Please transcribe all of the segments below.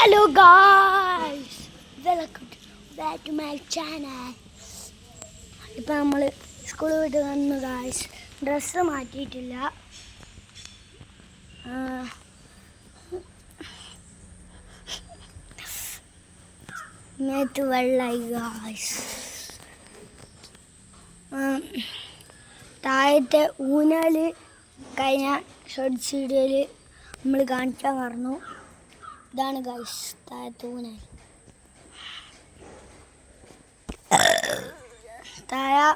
Hello guys, welcome back to my channel. ഇപ്പം നമ്മൾ സ്കൂളിൽ വിട്ട് വന്നു ഗായ്സ്. ഡ്രസ്സ് മാറ്റിയിട്ടില്ല. മേത്ത് വെള്ളമായി ഗായ്സ്. താഴത്തെ ഊഞ്ഞാൽ കഴിഞ്ഞ ഷോർട്സ് വീഡിയോയിൽ നമ്മൾ കാണിക്കാൻ പറഞ്ഞു. ഇതാണ് ഗൈസ് താഴത്തെ ഊഞ്ഞാൽ. താഴെ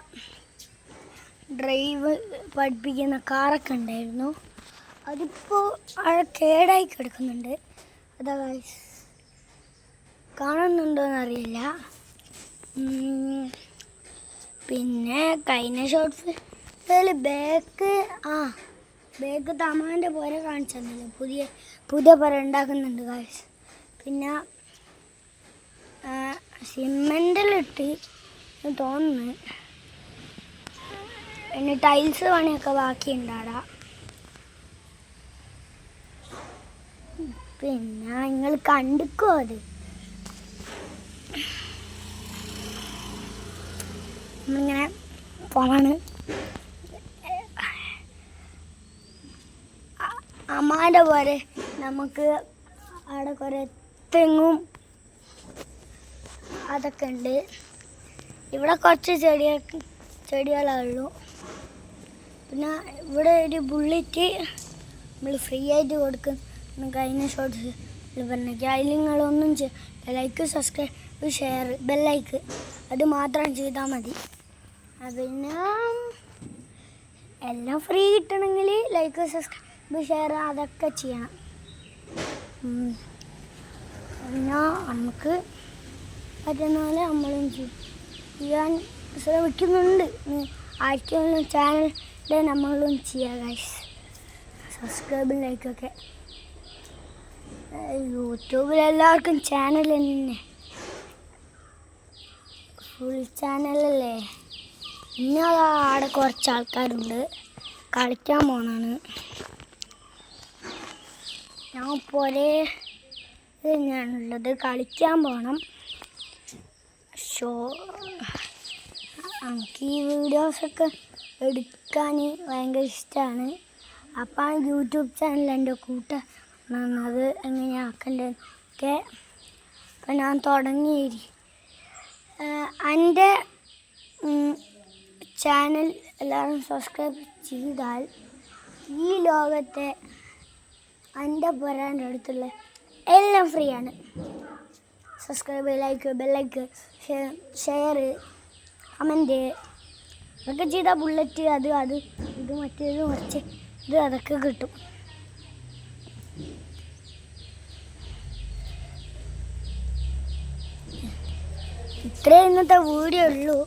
ഡ്രൈവ് പഠിപ്പിക്കുന്ന കാറൊക്കെ ഉണ്ടായിരുന്നു. അതിപ്പോൾ അവിടെ കേടായി കിടക്കുന്നുണ്ട്. അതാ ഗൈസ്, കാണുന്നുണ്ടോയെന്നറിയില്ല. പിന്നെ കഴിഞ്ഞ ഷോർട്സ് ബേക്ക് തമാൻ്റെ പുര കാണിച്ചെന്നല്ലോ. പുതിയ പുര ഉണ്ടാക്കുന്നുണ്ട് ഗൈസ്. പിന്നെ സിമെൻറ്റിലിട്ട് തോന്നുന്നു. പിന്നെ ടൈൽസ് പണിയൊക്കെ ബാക്കിയുണ്ടാടാ. പിന്നെ നിങ്ങൾ കണ്ടിക്കോ അത്. നമ്മളിങ്ങനെ പോവാണ്. അമ്മാൻ്റെ പോലെ നമുക്ക് അവിടെ കുറേ തെങ്ങും അതൊക്കെ ഉണ്ട്. ഇവിടെ കുറച്ച് ചെടികളേ ഉള്ളൂ. പിന്നെ ഇവിടെ ഒരു ബുള്ളറ്റ് നമ്മൾ ഫ്രീ ആയിട്ട് കൊടുക്കും. കഴിഞ്ഞ ഷോർട്സ് പറഞ്ഞേക്ക്. അതിൽ നിങ്ങളൊന്നും ലൈക്ക്, സബ്സ്ക്രൈബ്, ഷെയർ, ബെല്ലൈക്ക് അത് മാത്രം ചെയ്താൽ മതി. പിന്നെ എല്ലാം ഫ്രീ കിട്ടണമെങ്കിൽ ലൈക്ക്, സബ്സ്ക്രൈബ്, ഷെയർ അതൊക്കെ ചെയ്യണം. പിന്നെ നമുക്ക് പറ്റുന്ന പോലെ നമ്മളും ചെയ്യാൻ ശ്രമിക്കുന്നുണ്ട്. ആർക്കെങ്കിലും ചാനലിൻ്റെ നമ്മളും ചെയ്യാം ഗൈസ്. സബ്സ്ക്രൈബും ലൈക്കൊക്കെ. യൂട്യൂബിൽ എല്ലാവർക്കും ചാനൽ തന്നെ, ഫുൾ ചാനലല്ലേ. പിന്നെ അവിടെ കുറച്ച് ആൾക്കാരുണ്ട് കളിക്കാൻ പോണാണ്. ഞാൻ പോലെ തന്നെയാണുള്ളത്. കളിക്കാൻ പോകണം. എനിക്ക് ഈ വീഡിയോസൊക്കെ എടുക്കാൻ ഭയങ്കര ഇഷ്ടമാണ്. അപ്പം യൂട്യൂബ് ചാനൽ എൻ്റെ അത് എങ്ങനെയാണ് ആക്കേണ്ടതൊക്കെ അപ്പം ഞാൻ തുടങ്ങി. എൻ്റെ ചാനൽ എല്ലാവരും സബ്സ്ക്രൈബ് ചെയ്താൽ ഈ ലോകത്തെ എൻ്റെ പുരാൻ്റെ അടുത്തുള്ള എല്ലാം ഫ്രീ ആണ്. സബ്സ്ക്രൈബ്, ലൈക്ക്, ബെല്ലൈക്ക്, ഷെയർ, കമൻറ്റ് അതൊക്കെ ചെയ്താൽ ബുള്ളറ്റ് ഇത് മറ്റേത് മറിച്ച് അതൊക്കെ കിട്ടും. ഇത്രേ ഇന്നത്തെ വീഡിയോ ഉള്ളൂ.